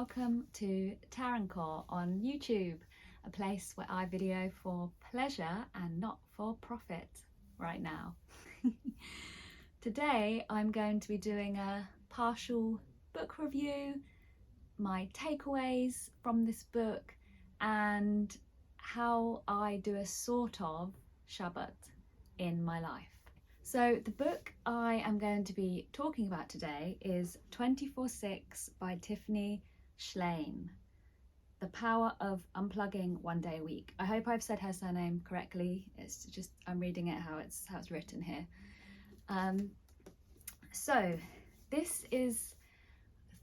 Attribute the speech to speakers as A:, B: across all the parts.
A: welcome to Tarancore on YouTube, a place where I video for pleasure and not for profit right now. Today I'm going to be doing a partial book review, my takeaways from this book, and how I do a sort of Shabbat in my life. So the book I am going to be talking about today is 24/6 by Tiffany Schlein, The Power of Unplugging One Day a Week. I hope I've said her surname correctly. It's just, I'm reading it how it's written here. So this is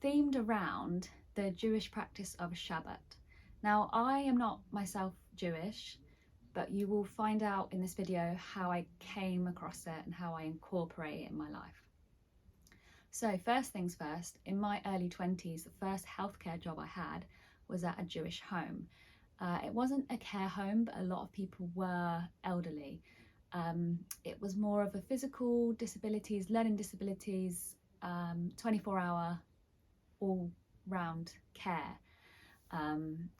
A: themed around the Jewish practice of Shabbat. Now, I am not myself Jewish, but you will find out in this video how I came across it and how I incorporate it in my life. So first things first, in my early 20s, the first healthcare job I had was at a Jewish home. It wasn't a care home, but a lot of people were elderly. It was more of a physical disabilities, learning disabilities, 24-hour all-round care.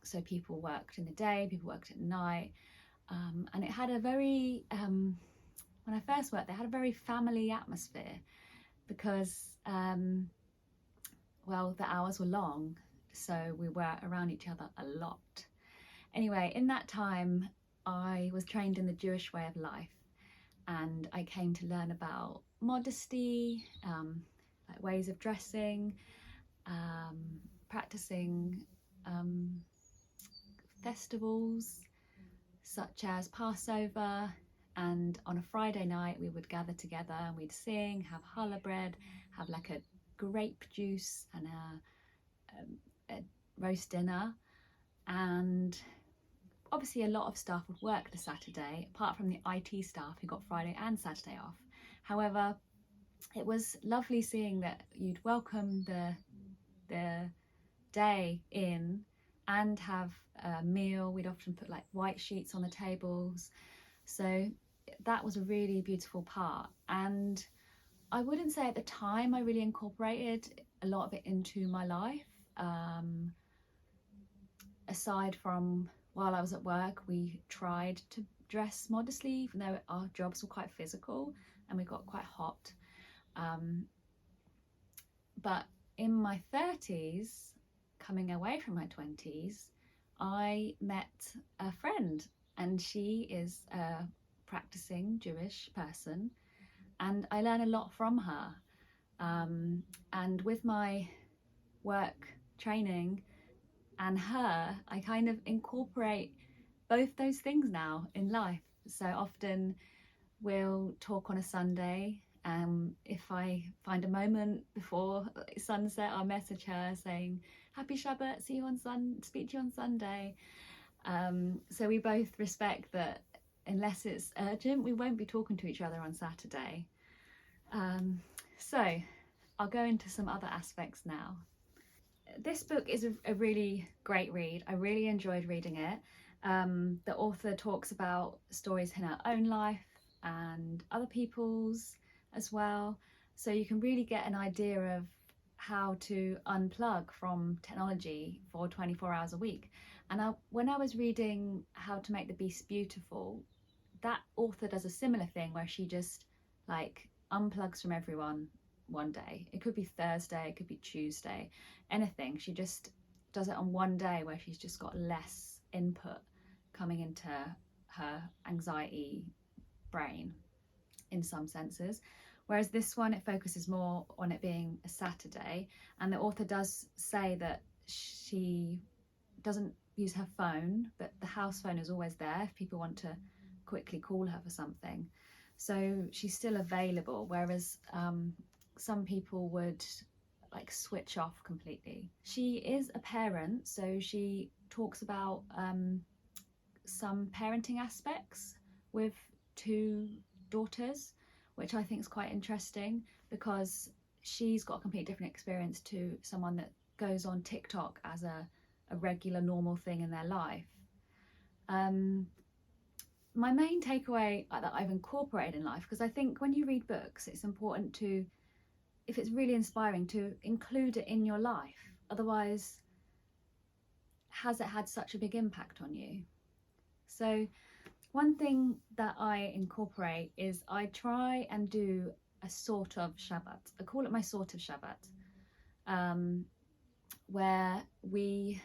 A: So people worked in the day, people worked at night. And it had a very, when I first worked, they had a very family atmosphere because, well, the hours were long, so we were around each other a lot. Anyway, in that time, I was trained in the Jewish way of life, and I came to learn about modesty, like ways of dressing, practicing festivals, such as Passover, and on a Friday night we would gather together and we'd sing, have challah bread, have like a grape juice and a roast dinner, and obviously a lot of staff would work the Saturday, apart from the IT staff who got Friday and Saturday off. However, it was lovely seeing that you'd welcome the day in and have a meal. We'd often put like white sheets on the tables, so that was a really beautiful part. And I wouldn't say at the time I really incorporated a lot of it into my life. Aside from while I was at work, we tried to dress modestly, even though our jobs were quite physical and we got quite hot. But in my 30s, coming away from my 20s, I met a friend, and she is a practicing Jewish person, and I learn a lot from her. And with my work training and her, I kind of incorporate both those things now in life. So often we'll talk on a Sunday. If I find a moment before sunset, I'll message her saying, "Happy Shabbat, speak to you on Sunday." So we both respect that unless it's urgent, we won't be talking to each other on Saturday. So I'll go into some other aspects now. This book is a really great read. I really enjoyed reading it. The author talks about stories in her own life and other people's as well, so you can really get an idea of how to unplug from technology for 24 hours a week. And when I was reading How to Make the Beast Beautiful, that author does a similar thing where she just like unplugs from everyone one day. It could be Thursday, it could be Tuesday, anything. She just does it on one day where she's just got less input coming into her anxiety brain in some senses. Whereas this one, it focuses more on it being a Saturday, and the author does say that she doesn't use her phone, but the house phone is always there if people want to quickly call her for something. So she's still available, whereas some people would like switch off completely. She is a parent, so she talks about some parenting aspects with 2 daughters, which I think is quite interesting because she's got a completely different experience to someone that goes on TikTok as a regular normal thing in their life. My main takeaway that I've incorporated in life, because I think when you read books, it's important to, if it's really inspiring, to include it in your life. Otherwise, has it had such a big impact on you? So one thing that I incorporate is I try and do a sort of Shabbat. I call it my sort of Shabbat, where we,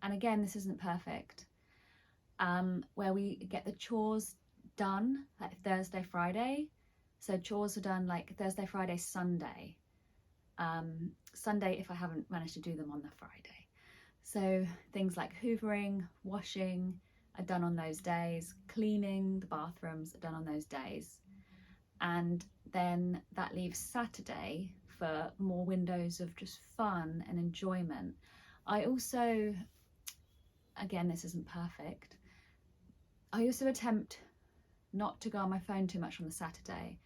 A: and again, this isn't perfect, where we get the chores done like Thursday, Friday. So chores are done like Thursday, Friday, Sunday. Sunday if I haven't managed to do them on the Friday. So things like hoovering, washing are done on those days, cleaning the bathrooms are done on those days. And then that leaves Saturday for more windows of just fun and enjoyment. I also, again, this isn't perfect, I also attempt not to go on my phone too much on the Saturday.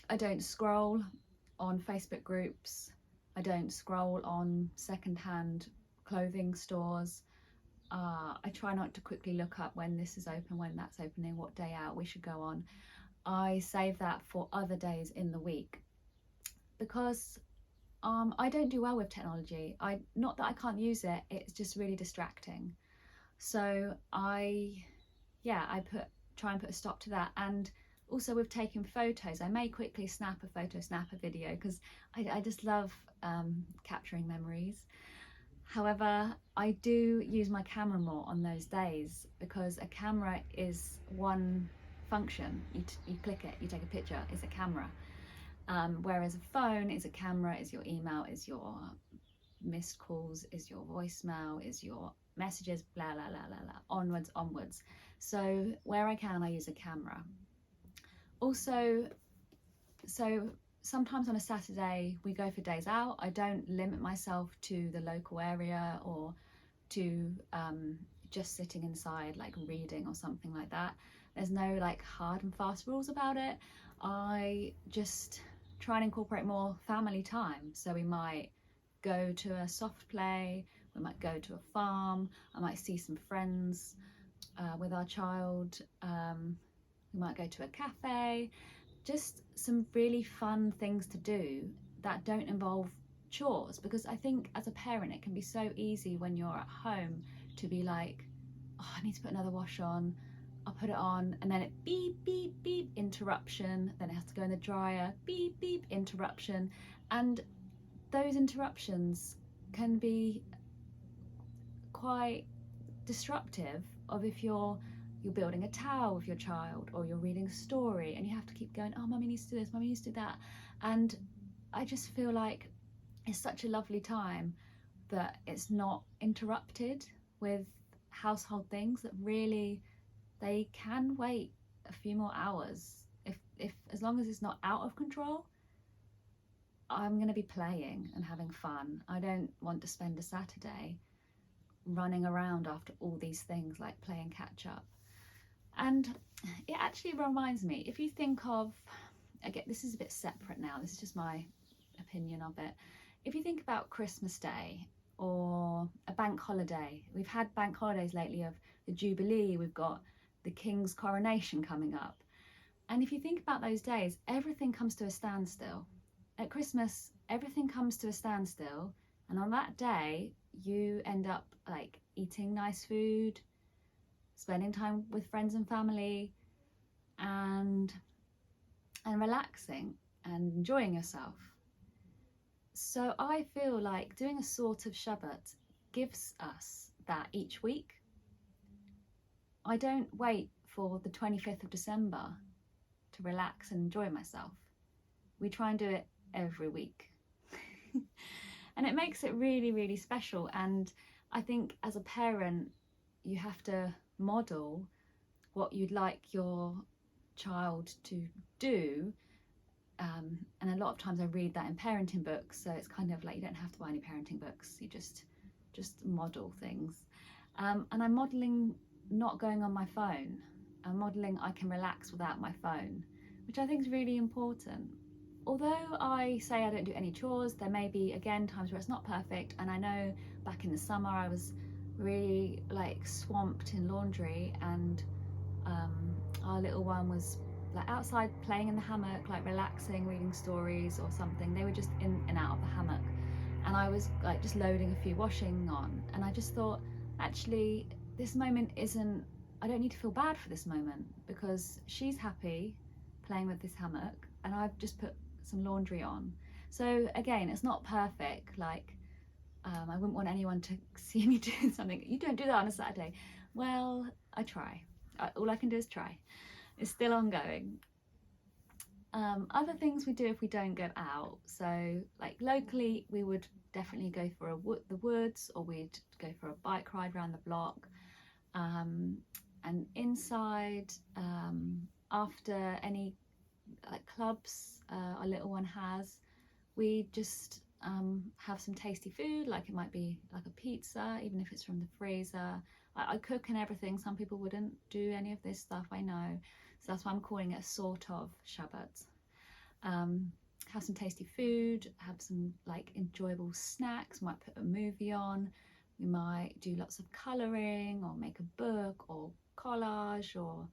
A: I don't scroll on Facebook groups. I don't scroll on secondhand clothing stores. I try not to quickly look up when this is open, when that's opening, what day out we should go on. I save that for other days in the week because I don't do well with technology. Not that I can't use it, it's just really distracting. So I try and put a stop to that. And also with taking photos, I may quickly snap a photo, snap a video, because I just love capturing memories. However, I do use my camera more on those days because a camera is one function. You click it, you take a picture, it's a camera. Whereas a phone is a camera, is your email, is your missed calls, is your voicemail, is your messages, blah, blah, blah, blah, blah, onwards. So where I can, I use a camera. Also, so sometimes on a Saturday we go for days out. I don't limit myself to the local area or to just sitting inside like reading or something like that. There's no like hard and fast rules about it. I just try and incorporate more family time. So we might go to a soft play, we might go to a farm, I might see some friends with our child, we might go to a cafe. Just some really fun things to do that don't involve chores, because I think as a parent it can be so easy when you're at home to be like, oh, I need to put another wash on, I'll put it on, and then it beep beep beep, interruption, then it has to go in the dryer, beep beep, interruption. And those interruptions can be quite disruptive of if you're building a tower with your child or you're reading a story and you have to keep going, oh, mummy needs to do this, mummy needs to do that. And I just feel like it's such a lovely time that it's not interrupted with household things that really, they can wait a few more hours. If as long as it's not out of control, I'm going to be playing and having fun. I don't want to spend a Saturday running around after all these things like playing catch up. And it actually reminds me, if you think of, again, this is a bit separate now, this is just my opinion of it. If you think about Christmas Day or a bank holiday, we've had bank holidays lately of the Jubilee, we've got the King's coronation coming up. And if you think about those days, everything comes to a standstill. At Christmas, everything comes to a standstill. And on that day, you end up like eating nice food, spending time with friends and family, and relaxing and enjoying yourself. So I feel like doing a sort of Shabbat gives us that each week. I don't wait for the 25th of December to relax and enjoy myself. We try and do it every week. And it makes it really, really special. And I think as a parent, you have to model what you'd like your child to do. And a lot of times I read that in parenting books, so it's kind of like you don't have to buy any parenting books, you just model things. And I'm modeling not going on my phone. I'm modeling I can relax without my phone, which I think is really important. Although I say I don't do any chores, there may be, again, times where it's not perfect. And I know back in the summer I was really like swamped in laundry, and our little one was like outside playing in the hammock, like relaxing, reading stories or something. They were just in and out of the hammock. and I was like just loading a few washing on, and I just thought, actually, this moment isn't, I don't need to feel bad for this moment, because she's happy playing with this hammock and I've just put some laundry on. So again, it's not perfect, like I wouldn't want anyone to see me doing something, you don't do that on a Saturday. Well, I try. All I can do is try. It's still ongoing. Other things we do if we don't go out, so like locally we would definitely go for the woods, or we'd go for a bike ride around the block. And inside, after any like clubs our little one has, we just have some tasty food, like it might be like a pizza, even if it's from the freezer. I cook and everything. Some people wouldn't do any of this stuff, I know, so that's why I'm calling it a sort of Shabbat. Have some tasty food, have some like enjoyable snacks, might put a movie on, we might do lots of colouring or make a book or collage or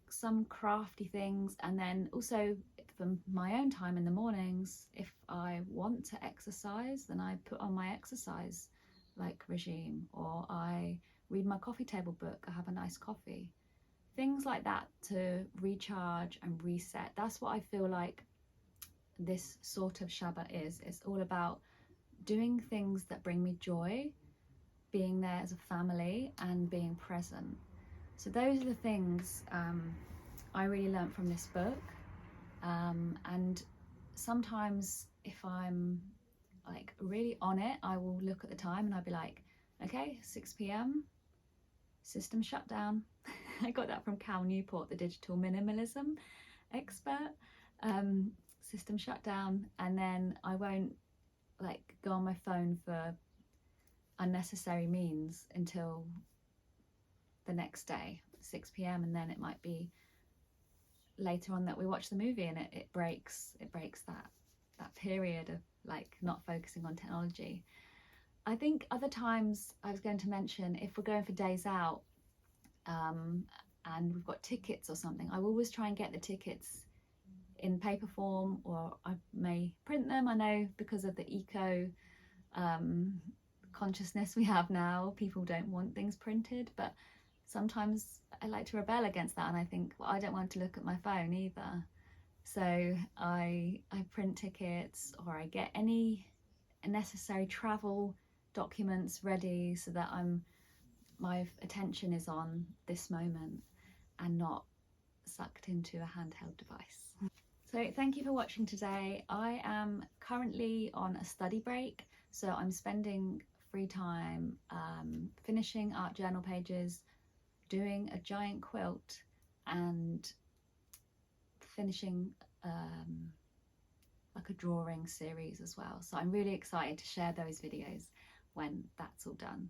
A: some crafty things. And then also for my own time in the mornings, if I want to exercise, then I put on my exercise like regime, or I read my coffee table book, I have a nice coffee, things like that to recharge and reset. That's what I feel like this sort of Shabbat is. It's all about doing things that bring me joy, being there as a family and being present. So those are the things I really learned from this book. And sometimes if I'm like really on it, I will look at the time and I'll be like, okay, 6 p.m, system shut down. I got that from Cal Newport, the digital minimalism expert. System shut down, and then I won't like go on my phone for unnecessary means until the next day, 6 p.m, and then it might be later on that we watch the movie, and it breaks that period of like not focusing on technology. I think other times I was going to mention, if we're going for days out and we've got tickets or something, I will always try and get the tickets in paper form, or I may print them. I know because of the eco consciousness we have now, people don't want things printed, but sometimes I like to rebel against that, and I think, well, I don't want to look at my phone either, so I print tickets, or I get any necessary travel documents ready so that my attention is on this moment and not sucked into a handheld device. So thank you for watching today. I am currently on a study break, so I'm spending free time finishing art journal pages, doing a giant quilt, and finishing like a drawing series as well. So I'm really excited to share those videos when that's all done.